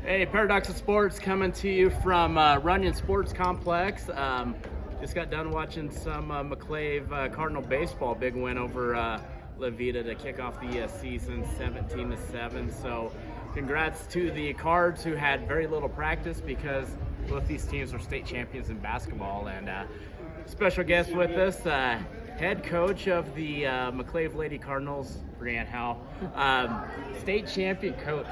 Hey, Paradox of Sports coming to you from Runyon Sports Complex. Just got done watching some McClave Cardinal Baseball. Big win over La Vida to kick off the season 17-7. So congrats to the Cards, who had very little practice because both these teams are state champions in basketball. And special guest with us, head coach of the McClave Lady Cardinals, Brianne Howe. State champion coach.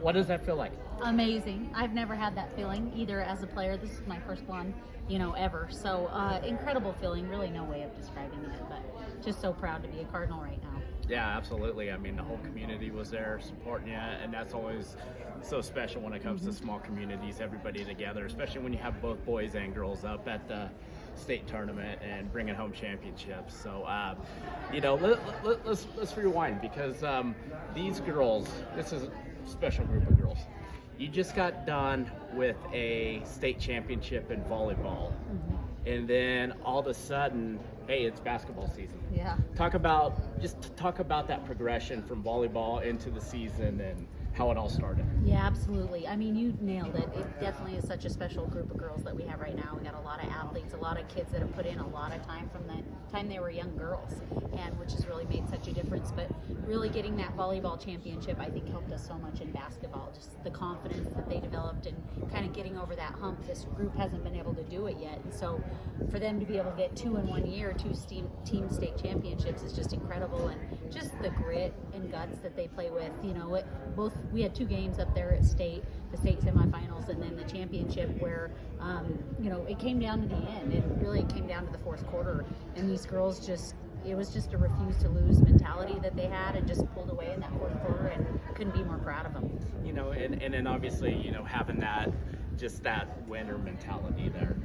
What does that feel like? Amazing. I've never had that feeling either as a player. This is my first one, ever. So incredible feeling. Really no way of describing it, but just so proud to be a Cardinal right now. Yeah, absolutely. I mean, the whole community was there supporting you, and that's always so special when it comes to small communities, everybody together, especially when you have both boys and girls up at the state tournament and bringing home championships. So, let's rewind, because these girls, this is a special group of girls. You just got done with a state championship in volleyball, and then all of a sudden, hey, it's basketball season. Yeah. Talk about that progression from volleyball into the season and how it all started. Yeah, absolutely. I mean, you nailed it. It definitely is such a special group of girls that we have right now. We got a lot of athletes, a lot of kids that have put in a lot of time from the time they were young girls, and which has really made such a difference. But really getting that volleyball championship, I think, helped us so much in basketball. Just the confidence that they developed and kind of getting over that hump. This group hasn't been able to do it yet. And so for them to be able to get 2 in 1 year, 2 team state championships is just incredible. And just the grit and guts that they play with, we had 2 games up there at state, the state semifinals, and then the championship where, it came down to the end. It came down to the fourth quarter, and these girls it was just a refuse to lose mentality that they had, and just pulled away in that fourth quarter, and couldn't be more proud of them. And then obviously, having that winner mentality there.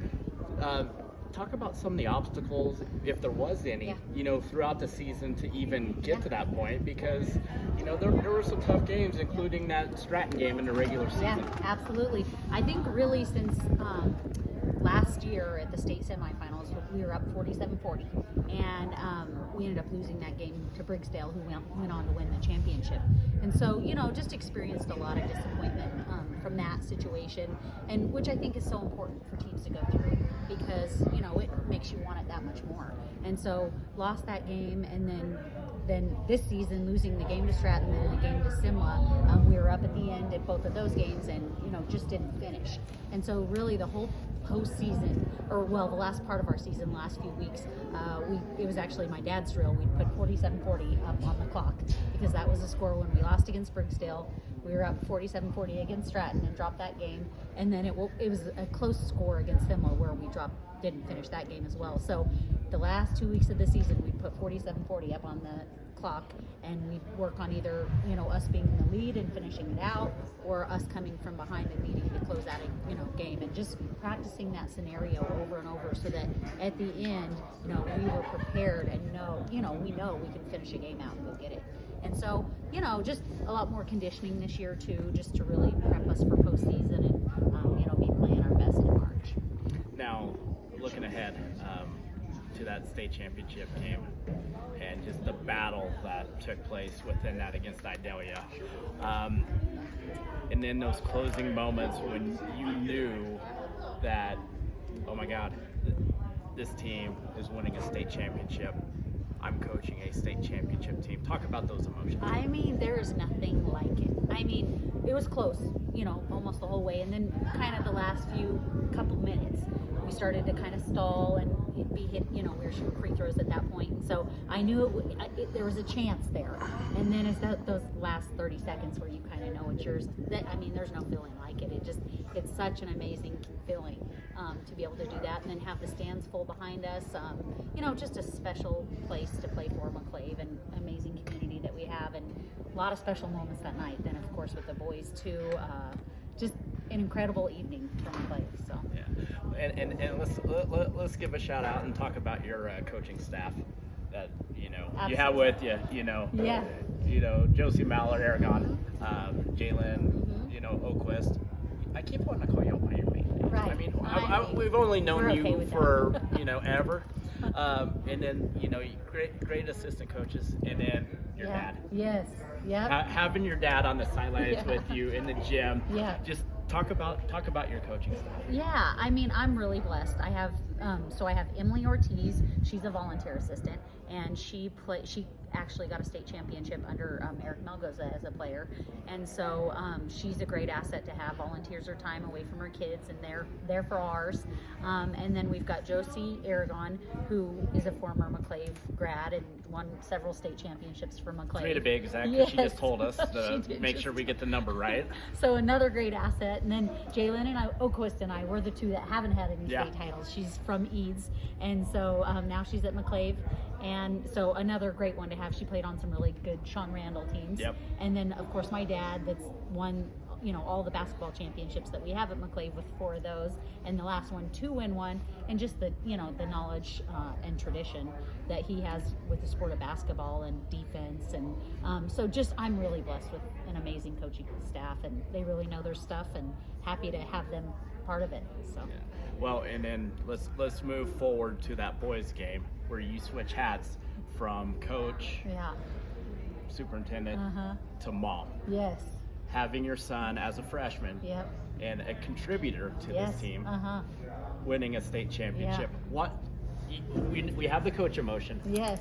Talk about some of the obstacles, if there was any, throughout the season to even get to that point, because, there were some tough games, including that Stratton game in the regular season. Yeah, absolutely. I think really since last year at the state semifinals, we were up 47-40, and we ended up losing that game to Briggsdale, who went on to win the championship. And so, just experienced a lot of disappointment from that situation, and which I think is so important for teams to go through, because it makes you want it that much more. And so lost that game, and then this season losing the game to Stratton and the game to Simla, we were up at the end at both of those games, and just didn't finish. And so really the whole postseason, the last part of our season, last few weeks, it was actually my dad's drill. We put 47-40 up on the clock, because that was the score when we lost against Briggsdale. We were up 47-40 against Stratton and dropped that game, and then it was a close score against Simla where we didn't finish that game as well. So the last 2 weeks of the season, we put 47-40 up on the clock, and we work on either us being in the lead and finishing it out, or us coming from behind and needing to close out a game, and just practicing that scenario over and over, so that at the end, we were prepared and we know we can finish a game out and go get it. And so, just a lot more conditioning this year too, just to really prep us for postseason and be playing our best in March. Now, looking ahead to that state championship game, and just the battle that took place within that against Idalia, and then those closing moments when you knew that, oh my God, this team is winning a state championship. I'm coaching a state championship team. Talk about those emotions. I mean, there is nothing like it. I mean, it was close, almost the whole way. And then kind of the last couple minutes, we started to kind of stall and be hit, we were shooting free throws at that point. And so I knew there was a chance there. And then it's those last 30 seconds where you kind of know it's yours. There's no feeling like it. It's such an amazing feeling to be able to do that, and then have the stands full behind us. Just a special place to play for McClave, and amazing community that we have, and a lot of special moments that night. Then, of course, with the boys too. Just an incredible evening for McClave. So. Yeah, and let's give a shout out and talk about your coaching staff that Absolutely. You have with you. Yeah. Josie Mallard, Aragon, Jalen, Oquist. I keep wanting to call you by your main name. Right. I mean, we've only known you for ever, and then great assistant coaches, and then your dad. Yes. Yeah. Having your dad on the sidelines Yeah. with you in the gym. Yeah. Just talk about your coaching staff. Yeah, I mean, I'm really blessed. I have I have Emily Ortiz. She's a volunteer assistant, and she actually got a state championship under Eric Malgoza as a player, and so she's a great asset to have. Volunteers her time away from her kids, and they're there for ours. And then we've got Josie Aragon, who is a former McClave grad and won several state championships for McClave. To be exact, Yes. she just told us to She did make just- sure we get the number right. So another great asset. And then Jalen and Oquist and I, we're the two that haven't had any Yeah. state titles. She's from Eads, and so now she's at McClave. And so another great one to have. She played on some really good Sean Randall teams. Yep. And then of course my dad, that's won all the basketball championships that we have at McClave with 4 of those, and the last one 2-win one, and just the the knowledge and tradition that he has with the sport of basketball and defense, and so just I'm really blessed with an amazing coaching staff, and they really know their stuff, and happy to have them part of it. So Yeah. Well, and then let's move forward to that boys game where you switch hats from coach, yeah, superintendent to mom. yes, Having your son as a freshman yep, and a contributor to yes, this team, uh-huh, winning a state championship. We have the coach emotion. yes.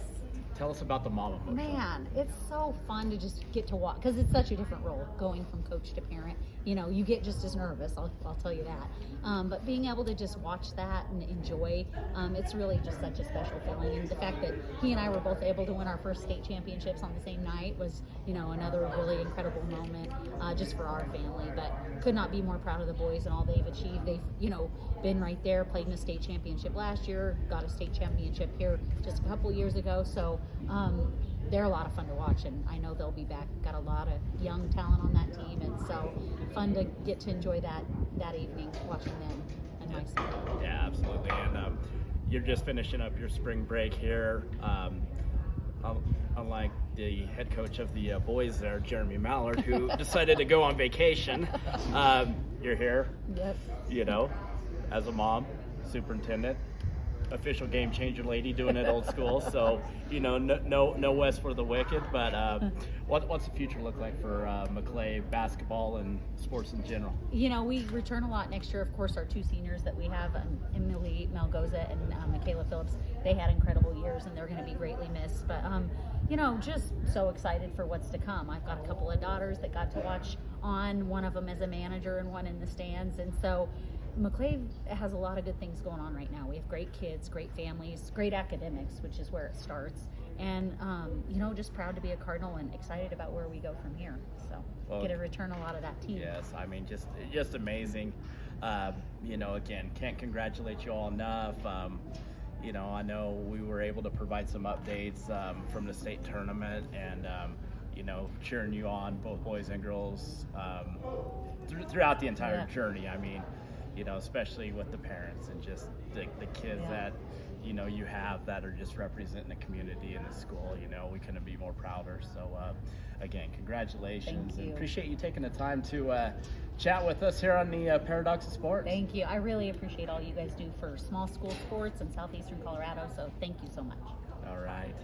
Tell us about the mom emotion. Man, it's so fun to just get to watch, because it's such a different role going from coach to parent. You get just as nervous, I'll tell you that. But being able to just watch that and enjoy, it's really just such a special feeling. And the fact that he and I were both able to win our first state championships on the same night was, another really incredible moment just for our family. But could not be more proud of the boys and all they've achieved. They've, been right there, played in a state championship last year, got a state championship here just a couple years ago. So they're a lot of fun to watch, and I know they'll be back. Got a lot of young talent on that team, and so fun to get to enjoy that evening watching them and my son. Yeah, absolutely. And you're just finishing up your spring break here. Unlike the head coach of the boys there, Jeremy Mallard, who decided to go on vacation, you're here. Yep. As a mom, superintendent, official game changer lady, doing it old school. So no West for the wicked. But what's the future look like for McClave basketball and sports in general? We return a lot next year. Of course, our 2 seniors that we have, Emily Malgoza and Michaela Phillips, they had incredible years, and they're going to be greatly missed. But just so excited for what's to come. I've got a couple of daughters that got to watch on, one of them as a manager and one in the stands, and so McClave has a lot of good things going on right now. We have great kids, great families, great academics, which is where it starts. And, just proud to be a Cardinal and excited about where we go from here. So get to return a lot of that team. Yes, I mean, just amazing. Again, can't congratulate you all enough. I know we were able to provide some updates from the state tournament, and cheering you on, both boys and girls, throughout the entire journey. I mean, especially with the parents and just the kids that, you have that are just representing the community and the school. We couldn't be more prouder. So, again, congratulations. Thank you. And appreciate you taking the time to chat with us here on the Paradox of Sports. Thank you. I really appreciate all you guys do for small school sports in southeastern Colorado. So thank you so much. All right.